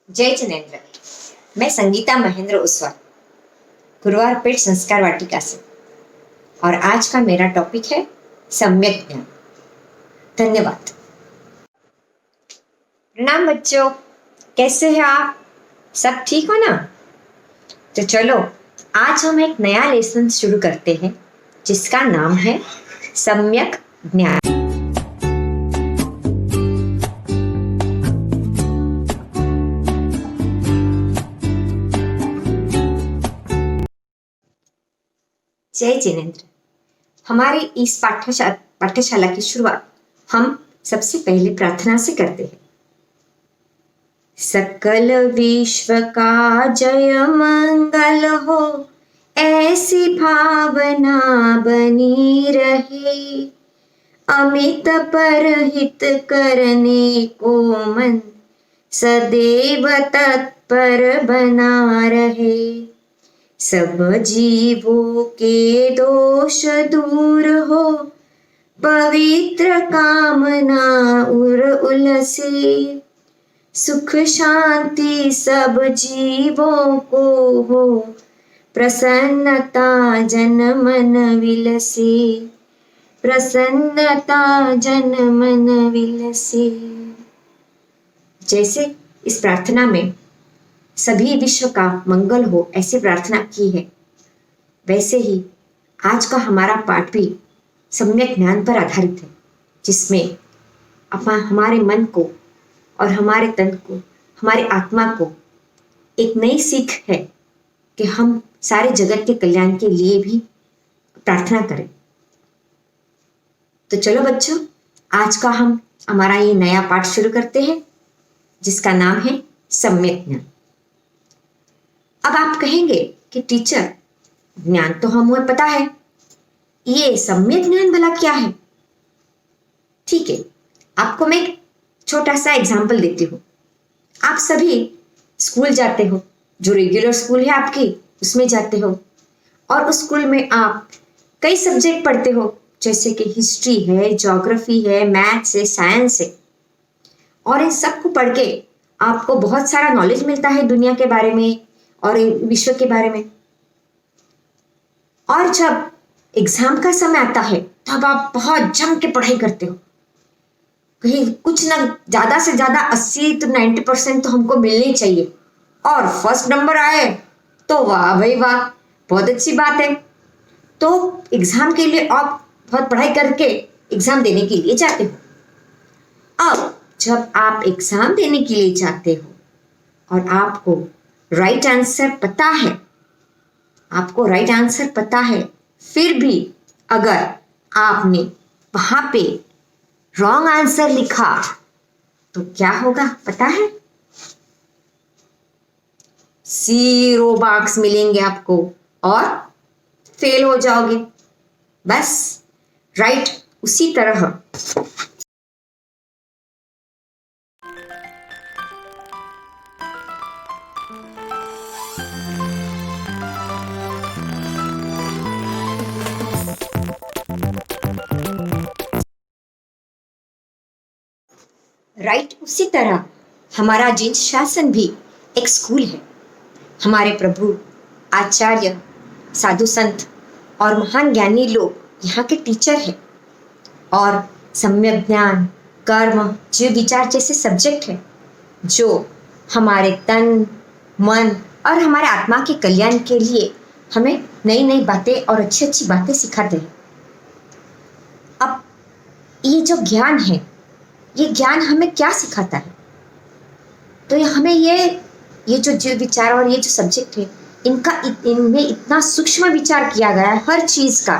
जय जिनेन्द्र। मैं संगीता महेंद्र ओसवाल, गुरुवार पेट संस्कार वाटिका से, और आज का मेरा टॉपिक है सम्यक ज्ञान। धन्यवाद। प्रणाम बच्चों, कैसे हैं आप? सब ठीक हो ना? तो चलो आज हम एक नया लेसन शुरू करते हैं जिसका नाम है सम्यक ज्ञान। जय जिनेन्द्र। हमारी इस पाठशाला की शुरुआत हम सबसे पहले प्रार्थना से करते हैं। सकल विश्व का जय मंगल हो, ऐसी भावना बनी रहे। अमित परहित करने को मन सदैव तत्पर बना रहे। सब जीवों के दोष दूर हो, पवित्र कामना उलसे। सुख शांति सब जीवों को हो, प्रसन्नता जन मन विलसे। प्रसन्नता जन मन विलसे। जैसे इस प्रार्थना में सभी विश्व का मंगल हो ऐसी प्रार्थना की है, वैसे ही आज का हमारा पाठ भी सम्यक ज्ञान पर आधारित है, जिसमें हमारे मन को और हमारे तन को, हमारी आत्मा को एक नई सीख है कि हम सारे जगत के कल्याण के लिए भी प्रार्थना करें। तो चलो बच्चों, आज का हमारा ये नया पाठ शुरू करते हैं जिसका नाम है सम्यक ज्ञान। अब आप कहेंगे कि टीचर, ज्ञान तो हमें पता है, ये सम्यक ज्ञान भला क्या है? ठीक है, आपको मैं एक छोटा सा एग्जाम्पल देती हूँ। आप सभी स्कूल जाते हो, जो रेगुलर स्कूल है आपकी, उसमें जाते हो, और उस स्कूल में आप कई सब्जेक्ट पढ़ते हो, जैसे कि हिस्ट्री है, ज्योग्राफी है, मैथ्स है, साइंस है, और इन सबको पढ़ के आपको बहुत सारा नॉलेज मिलता है दुनिया के बारे में और विश्व के बारे में। और जब एग्जाम का समय आता है तब आप बहुत जम के पढ़ाई करते हो, कहीं कुछ ना ज्यादा से ज्यादा 80 to 90% तो हमको मिलने चाहिए, और फर्स्ट नंबर आए तो वाह भाई वाह, बहुत अच्छी बात है। तो एग्जाम के लिए आप बहुत पढ़ाई करके एग्जाम देने के लिए जाते हो। अब जब आप एग्जाम देने के लिए जाते हो और आपको राइट आंसर पता है, आपको राइट आंसर पता है, फिर भी अगर आपने वहां पे रॉन्ग आंसर लिखा तो क्या होगा पता है? 0 मार्क्स मिलेंगे आपको और फेल हो जाओगे। बस राइट उसी तरह उसी तरह हमारा जीन शासन भी एक स्कूल है। हमारे प्रभु, आचार्य, साधु संत और महान ज्ञानी लोग यहाँ के टीचर हैं, और सम्यक ज्ञान, कर्म, जीव विचार जैसे सब्जेक्ट है जो हमारे तन, मन और हमारे आत्मा के कल्याण के लिए हमें नई नई बातें और अच्छी अच्छी बातें सिखाते हैं। अब ये जो ज्ञान है, ये ज्ञान हमें क्या सिखाता है? तो हमें ये जो जीव विचार और ये जो सब्जेक्ट है, इनमें इतना सूक्ष्म विचार किया गया है हर चीज का,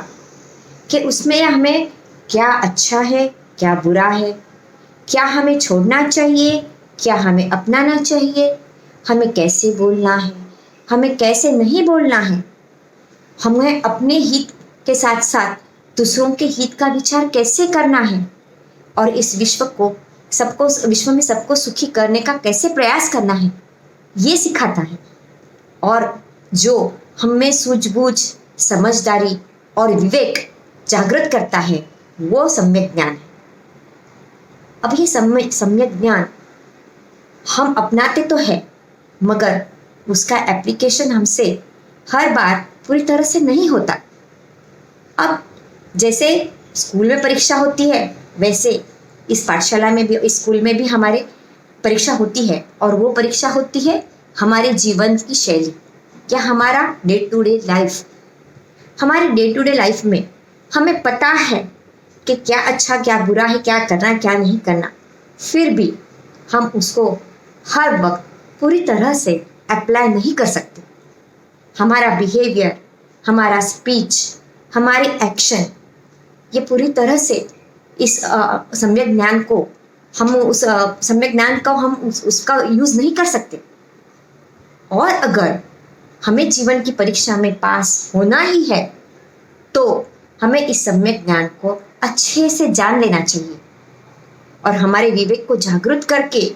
कि उसमें हमें क्या अच्छा है, क्या बुरा है, क्या हमें छोड़ना चाहिए, क्या हमें अपनाना चाहिए, हमें कैसे बोलना है, हमें कैसे नहीं बोलना है, हमें अपने हित के साथ साथ दूसरों के हित का विचार कैसे करना है, और इस विश्व में सबको सुखी करने का कैसे प्रयास करना है, ये सिखाता है। और जो हमें सूझबूझ, समझदारी और विवेक जागृत करता है, वो सम्यक ज्ञान है। अब ये सम्यक ज्ञान हम अपनाते तो है, मगर उसका एप्लीकेशन हमसे हर बार पूरी तरह से नहीं होता। अब जैसे स्कूल में परीक्षा होती है, वैसे इस पाठशाला में भी, इस स्कूल में भी हमारे परीक्षा होती है, और वो परीक्षा होती है हमारे जीवन की शैली या हमारा डे टू डे लाइफ। हमारे डे टू डे लाइफ में हमें पता है कि क्या अच्छा क्या बुरा है, क्या करना क्या नहीं करना, फिर भी हम उसको हर वक्त पूरी तरह से अप्लाई नहीं कर सकते। हमारा बिहेवियर, हमारा स्पीच, हमारे एक्शन, ये पूरी तरह से इस सम्यक ज्ञान को हम उस सम्यक ज्ञान का हम उसका यूज़ नहीं कर सकते। और अगर हमें जीवन की परीक्षा में पास होना ही है तो हमें इस सम्यक ज्ञान को अच्छे से जान लेना चाहिए और हमारे विवेक को जागृत करके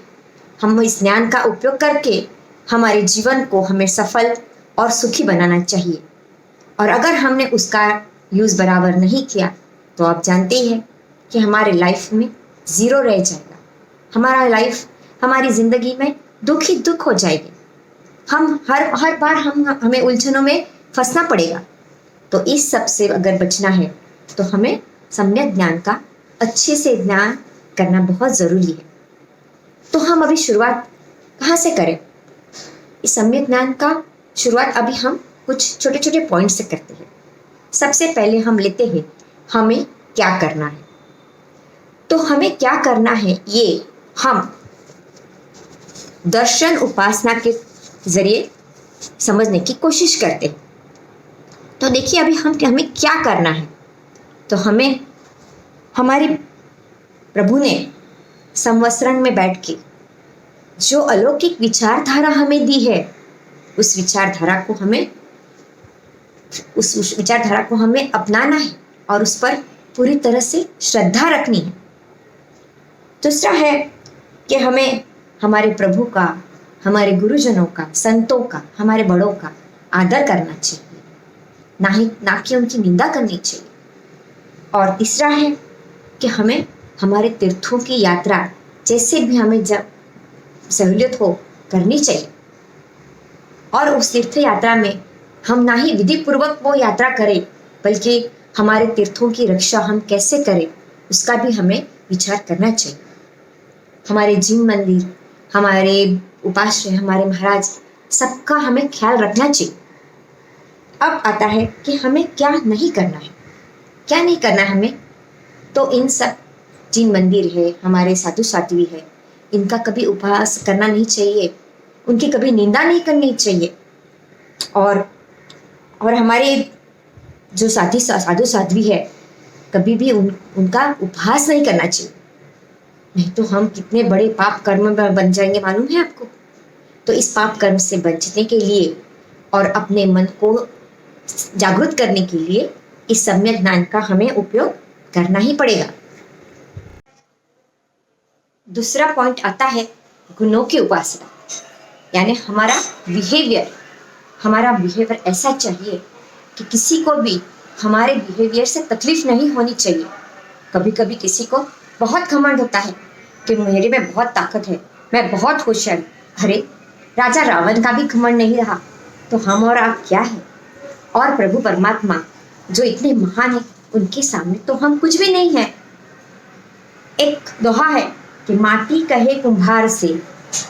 हम इस ज्ञान का उपयोग करके हमारे जीवन को हमें सफल और सुखी बनाना चाहिए। और अगर हमने उसका यूज़ बराबर नहीं किया तो आप जानते ही हैं कि हमारे लाइफ में ज़ीरो रह जाएगा। हमारा लाइफ, हमारी ज़िंदगी में दुख ही दुख हो जाएगी। हम हर बार हमें उलझनों में फंसना पड़ेगा। तो इस सब से अगर बचना है तो हमें सम्यक ज्ञान का अच्छे से ज्ञान करना बहुत ज़रूरी है। तो हम अभी शुरुआत कहाँ से करें? इस सम्यक ज्ञान का शुरुआत अभी हम कुछ छोटे छोटे पॉइंट से करते हैं। सबसे पहले हम लेते हैं हमें क्या करना है। तो हमें क्या करना है ये हम दर्शन उपासना के जरिए समझने की कोशिश करते हैं। तो देखिए अभी हमें क्या करना है। तो हमें हमारे प्रभु ने संवत्सरण में बैठ के जो अलौकिक विचारधारा हमें दी है, उस विचारधारा को हमें अपनाना है और उस पर पूरी तरह से श्रद्धा रखनी है। दूसरा है कि हमें हमारे प्रभु का, हमारे गुरुजनों का, संतों का, हमारे बड़ों का आदर करना चाहिए, ना कि उनकी निंदा करनी चाहिए। और तीसरा है कि हमें हमारे तीर्थों की यात्रा जैसे भी हमें जब सहूलियत हो करनी चाहिए। और उस तीर्थ यात्रा में हम ना ही विधि पूर्वक वो यात्रा करें, बल्कि हमारे तीर्थों की रक्षा हम कैसे करें उसका भी हमें विचार करना चाहिए। हमारे जिन मंदिर, हमारे उपाश्रय, हमारे महाराज, सबका हमें ख्याल रखना चाहिए। अब आता है कि हमें क्या नहीं करना है। क्या नहीं करना है हमें? तो इन सब जिन मंदिर है, हमारे साधु साध्वी है, इनका कभी उपहास करना नहीं चाहिए, उनकी कभी निंदा नहीं करनी चाहिए। और हमारे जो साधु साध्वी है, कभी भी उनका उपहास नहीं करना चाहिए, नहीं तो हम कितने बड़े पाप कर्म में बन जाएंगे, मालूम है आपको। तो इस पाप कर्म से बचने के लिए और अपने मन को जागृत करने के लिए इस सम्यक ज्ञान का हमें उपयोग करना ही पड़ेगा। दूसरा पॉइंट आता है गुणों की उपासना, यानी हमारा बिहेवियर ऐसा चाहिए कि किसी को भी हमारे बिहेवियर से तकलीफ नहीं होनी चाहिए। कभी कभी किसी को बहुत घमंड होता है कि मेरे में बहुत ताकत है, मैं बहुत होशियार। अरे राजा रावण का भी घमंड नहीं रहा, तो हम और आप क्या है? और प्रभु परमात्मा जो इतने महान है, उनके सामने तो हम कुछ भी नहीं है। एक दोहा है कि माटी कहे कुम्हार से,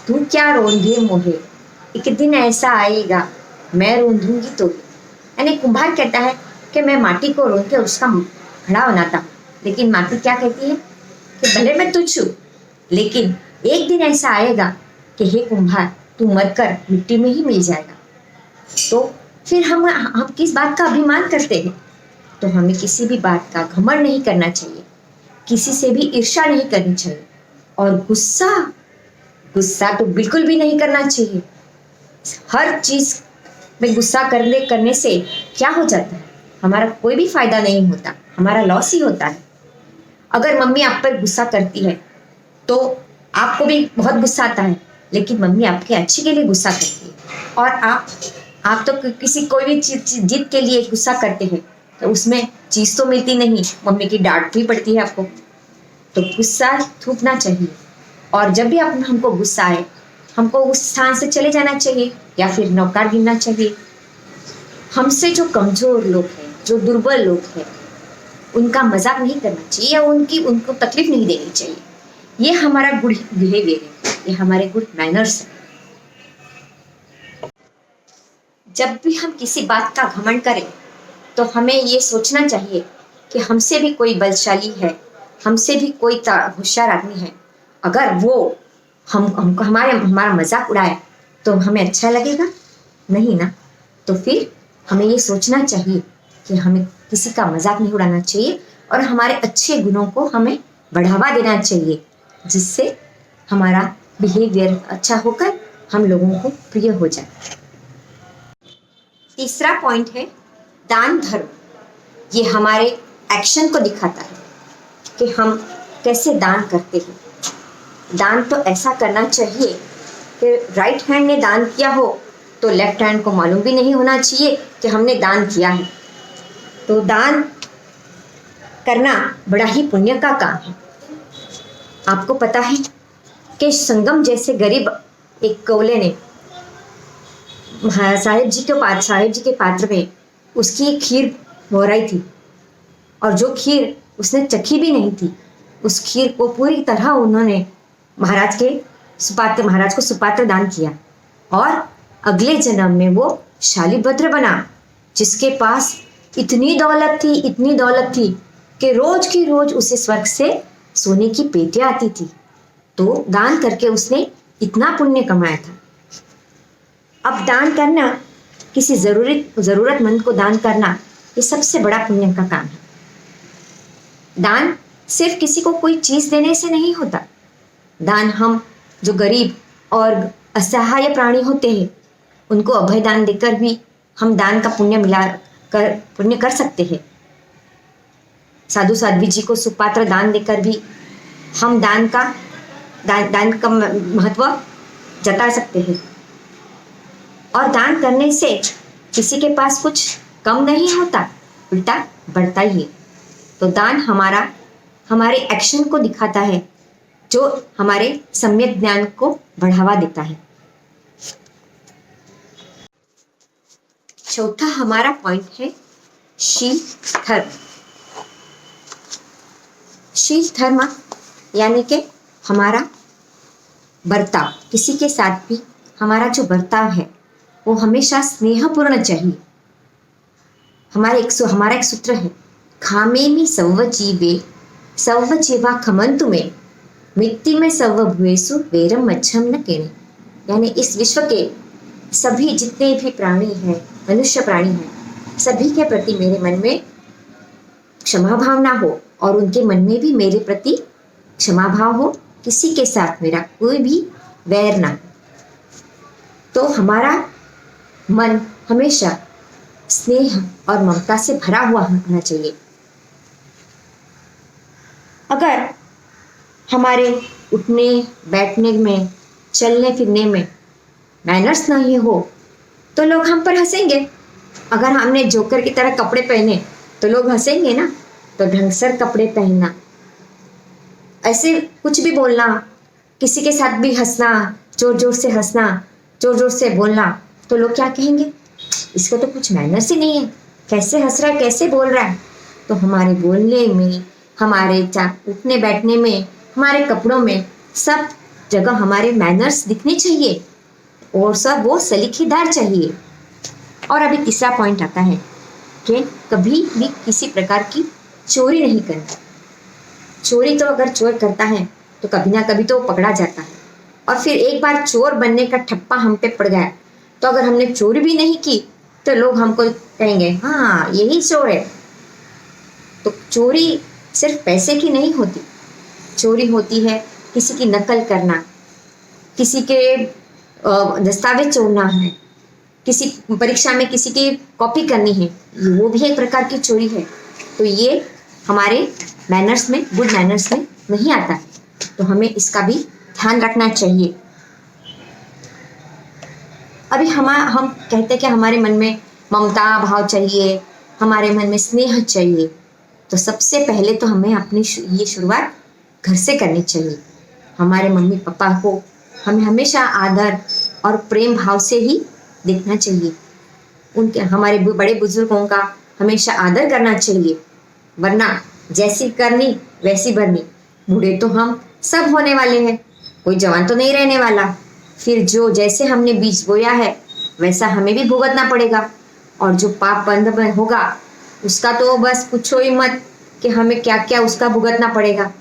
तू क्या रोंधे मोहे, एक दिन ऐसा आएगा मैं रोंधूंगी तो। यानी कुम्हार कहता है कि मैं माटी को रोंध के उसका घड़ा बनाता हूँ, लेकिन माटी क्या कहती है कि भले मैं तुच्छ हूँ, लेकिन एक दिन ऐसा आएगा कि हे कुम्हार, तू मरकर मिट्टी में ही मिल जाएगा। तो फिर हम किस बात का अभिमान करते हैं? तो हमें किसी भी बात का घमंड नहीं करना चाहिए, किसी से भी ईर्ष्या नहीं करनी चाहिए, और गुस्सा तो बिल्कुल भी नहीं करना चाहिए। हर चीज में गुस्सा करने से क्या हो जाता है? हमारा कोई भी फायदा नहीं होता, हमारा लॉस ही होता है। अगर मम्मी आप पर गुस्सा करती है तो आपको भी बहुत गुस्सा आता है, लेकिन मम्मी आपके अच्छे के लिए गुस्सा करती है। और आप तो किसी कोई भी चीज जीत के लिए गुस्सा करते हैं, तो उसमें चीज तो मिलती नहीं, मम्मी की डांट भी पड़ती है आपको। तो गुस्सा थूकना चाहिए, और जब भी हमको गुस्सा आए हमको उस स्थान से चले जाना चाहिए या फिर नौकार गिनना चाहिए। हमसे जो कमजोर लोग हैं, जो दुर्बल लोग हैं, उनका मजाक नहीं करना चाहिए या उनको तकलीफ नहीं देनी चाहिए। ये हमारा गुड बिहेवियर है, ये हमारे गुड मैनर्स है। जब भी हम किसी बात का घमंड करें तो हमें ये सोचना चाहिए कि हमसे भी कोई बलशाली है, हमसे भी कोई होशियार आदमी है। अगर वो हमको हमारा मजाक उड़ाए तो हमें अच्छा लगेगा? नहीं ना। तो फिर हमें ये सोचना चाहिए कि हमें किसी का मजाक नहीं उड़ाना चाहिए और हमारे अच्छे गुणों को हमें बढ़ावा देना चाहिए, जिससे हमारा बिहेवियर अच्छा होकर हम लोगों को प्रिय हो जाए। तीसरा पॉइंट है दान धर्म। ये हमारे एक्शन को दिखाता है कि हम कैसे दान करते हैं। दान तो ऐसा करना चाहिए कि राइट हैंड ने दान किया हो तो लेफ्ट हैंड को मालूम भी नहीं होना चाहिए कि हमने दान किया है। तो दान करना बड़ा ही पुण्य का काम है। आपको पता है कि संगम जैसे गरीब एक कौले ने साहिब जी के पात्र में उसकी एक खीर हो रही थी और जो खीर उसने चखी भी नहीं थी, उस खीर को पूरी तरह उन्होंने महाराज को सुपात्र दान किया और अगले जन्म में वो शालिभद्र बना, जिसके पास इतनी दौलत थी कि रोज की रोज उसे स्वर्ग से सोने की पेटियां आती थी। तो दान करके उसने इतना पुण्य कमाया था। अब दान करना, किसी जरूरतमंद को दान करना, ये सबसे बड़ा पुण्य का काम है। दान सिर्फ किसी को कोई चीज देने से नहीं होता। दान हम जो गरीब और असहाय प्राणी होते हैं उनको अभय दान देकर भी हम दान का पुण्य कर सकते हैं। साधु साध्वी जी को सुपात्र दान देकर भी हम दान का महत्व जता सकते हैं। और दान करने से किसी के पास कुछ कम नहीं होता, उल्टा बढ़ता ही है। तो दान हमारे एक्शन को दिखाता है, जो हमारे सम्यक ज्ञान को बढ़ावा देता है। चौथा हमारा पॉइंट है शील धर्म। शील धर्म यानी कि हमारा बर्ताव, किसी के साथ भी हमारा जो बर्ताव है वो हमेशा स्नेहपूर्ण चाहिए। हमारा एक सूत्र है, खामेमि सव्व जीवा खमंतु में मिट्टी में सव्व भुवेसु वेरम मच्छम न केने। यानी इस विश्व के सभी जितने भी प्राणी हैं, मनुष्य प्राणी हैं, सभी के प्रति मेरे मन में क्षमा भावना हो और उनके मन में भी मेरे प्रति क्षमा भाव हो, किसी के साथ मेरा कोई भी वैर ना। तो हमारा मन हमेशा स्नेह और ममता से भरा हुआ होना चाहिए। अगर हमारे उठने बैठने में, चलने फिरने में मैनर्स नहीं हो तो लोग हम पर हंसेंगे। अगर हमने जोकर की तरह कपड़े पहने तो लोग हंसेंगे ना। तो ढंग से कपड़े पहनना, ऐसे कुछ भी बोलना, किसी के साथ भी हंसना, जोर जोर से हंसना, जोर जोर से बोलना, तो लोग क्या कहेंगे, इसको तो कुछ मैनर्स ही नहीं है, कैसे हंस रहा है, कैसे बोल रहा है। तो हमारे बोलने में, हमारे उठने बैठने में, हमारे कपड़ों में, सब जगह हमारे मैनर्स दिखने चाहिए और सब वो सलीकेदार चाहिए। और अभी तीसरा पॉइंट आता है कि कभी भी किसी प्रकार की चोरी नहीं करनी। चोरी तो अगर चोर करता है तो कभी ना कभी तो पकड़ा जाता है, और फिर एक बार चोर बनने का ठप्पा हम पे पड़ गया तो अगर हमने चोरी भी नहीं की तो लोग हमको कहेंगे हाँ यही चोर है। तो चोरी सिर्फ पैसे की नहीं होती, चोरी होती है किसी की नकल करना, किसी के दस्तावेज चोरना है, किसी परीक्षा में किसी की कॉपी करनी है, वो भी एक प्रकार की चोरी है। तो ये हमारे मैनर्स में, गुड मैनर्स में नहीं आता है। तो हमें इसका भी ध्यान रखना चाहिए। अभी हम कहते हैं कि हमारे मन में ममता भाव चाहिए, हमारे मन में स्नेह चाहिए। तो सबसे पहले तो हमें अपनी ये शुरुआत घर से करनी चाहिए। हमारे मम्मी पापा को हमें हमेशा आदर और प्रेम भाव से ही देखना चाहिए। उनके हमारे बड़े बुजुर्गों का हमेशा आदर करना चाहिए, वरना जैसी करनी वैसी भरनी। बूढ़े तो हम सब होने वाले हैं, कोई जवान तो नहीं रहने वाला। फिर जो जैसे हमने बीज बोया है वैसा हमें भी भुगतना पड़ेगा। और जो पाप बंद में होगा उसका तो बस पूछो ही मत कि हमें क्या क्या उसका भुगतना पड़ेगा।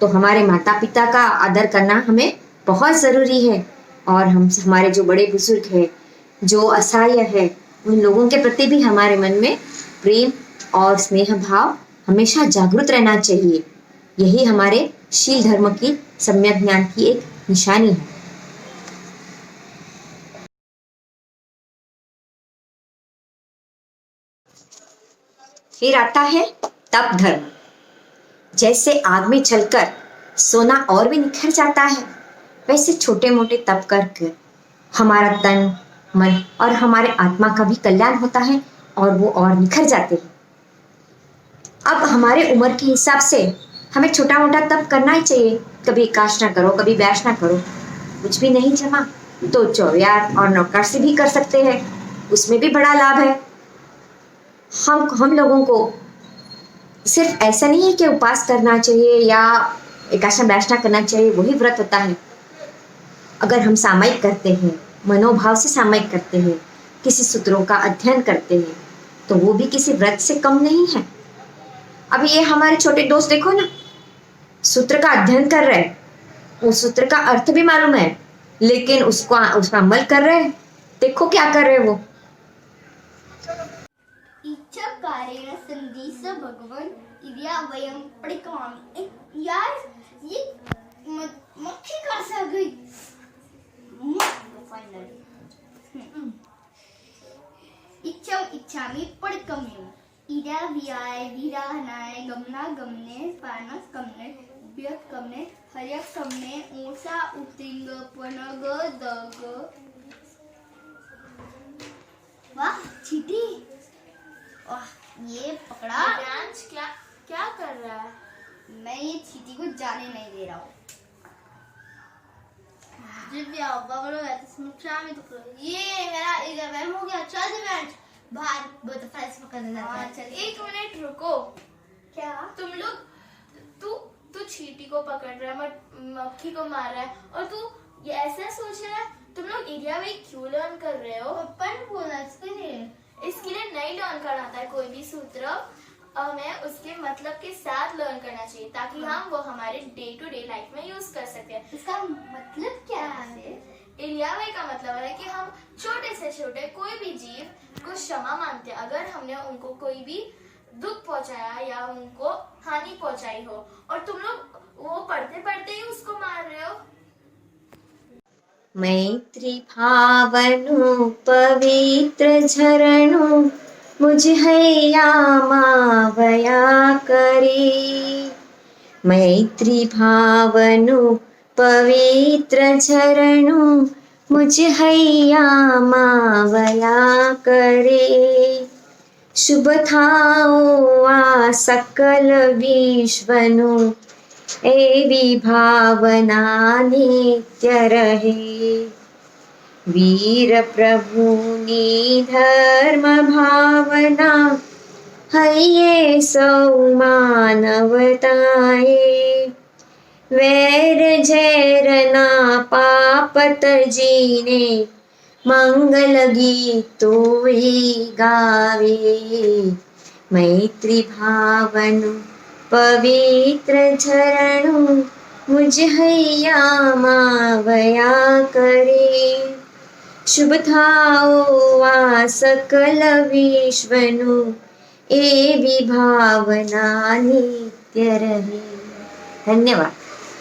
तो हमारे माता पिता का आदर करना हमें बहुत ज़रूरी है। और हम हमारे जो बड़े बुजुर्ग हैं, जो असहाय है, उन लोगों के प्रति भी हमारे मन में प्रेम और स्नेह भाव हमेशा जागृत रहना चाहिए। यही हमारे शील धर्म की सम्यक ज्ञान की एक निशानी है। फिर आता है तप धर्म। जैसे आग में चलकर सोना और भी निखर जाता है, वैसे छोटे मोटे तप करके हमारा तन मन और हमारे आत्मा का भी कल्याण होता है और वो और निखर जाते हैं। अब हमारे उम्र के हिसाब से हमें छोटा मोटा तप करना ही चाहिए। कभी एकादश ना करो, कभी व्यास ना करो, कुछ भी नहीं जमा तो चौयार और नौकार से भी कर सकते हैं, उसमें भी बड़ा लाभ है। हम लोगों को सिर्फ ऐसा नहीं है कि उपवास करना चाहिए या एकादश व्यास ना करना चाहिए, वही व्रत होता है। अगर हम सामयिक करते हैं, मनोभाव से सामयिक करते हैं, किसी सूत्रों का अध्ययन करते हैं, तो वो भी किसी व्रत से कम नहीं है। अभी ये हमारे छोटे दोस्त देखो ना, सूत्र का अध्ययन कर रहे हैं, उस सूत्र का अर्थ भी मालूम है, लेकिन उसका अमल कर रहे हैं। देखो क्या कर रहे हैं वो। इच्छाकारेण संधीस भगवन इदिया वयम पड़िकवामि। यार ये मक्खी कहाँ से आ गई? इच्छामि पड़िकम्यम इदिया वियाय विराहनाय गमना गमने पानस गमने व्यक गमने हर्यक गमने ऊषा उत्तिंग पनग दग। वाह चीटी, ये पकड़ा। क्या क्या कर रहा है? मैं ये चीटी को जाने नहीं दे रहा हूँ। दिव्या बबलो है तो में तो ये मेरा 11 हो गया। चल दिव्यांश बाहर बटरफ्लाइज पकड़ने जाते हैं। चल 1 मिनट रुको। क्या तुम लोग तू चींटी को पकड़ रहा है, मक्खी को मार रहा है और तू ये ऐसा सोच रहा है। तुम लोग एरिया में क्यों लर्न कर रहे हो? पप्पा ने बोला इसके लिए नहीं लर्न करना आता है कोई भी सूत्र। हमें उसके मतलब के साथ लर्न करना चाहिए ताकि हम वो हमारे डे टू डे लाइफ में यूज कर सकते हैं। इसका मतलब क्या है? इलियावे का मतलब है कि हम छोटे से छोटे कोई भी जीव को क्षमा मांगते हैं अगर हमने उनको कोई भी दुख पहुंचाया या उनको हानि पहुंचाई हो, और तुम लोग वो पढ़ते पढ़ते ही उसको मार रहे हो। मैत्री भावनु पवित्र झरणु मुझ हैया मावया करी। मैत्री भावनु पवित्र झरणु मुझ हैया मावया करे। शुभ थाओ आ सकल विश्वनु एवी भावना नित्य रहे। वीर प्रभुनी धर्म भावना हये सौ मानवताए। वैर झैर ना पापत जीने मंगल गीतो ही गावे। मैत्री भावनु पवित्र झरणु मुझ हैया मावया करे। शुभ थाओ आ सकल विश्वनु एवी भावना नित्य रहे। धन्यवाद।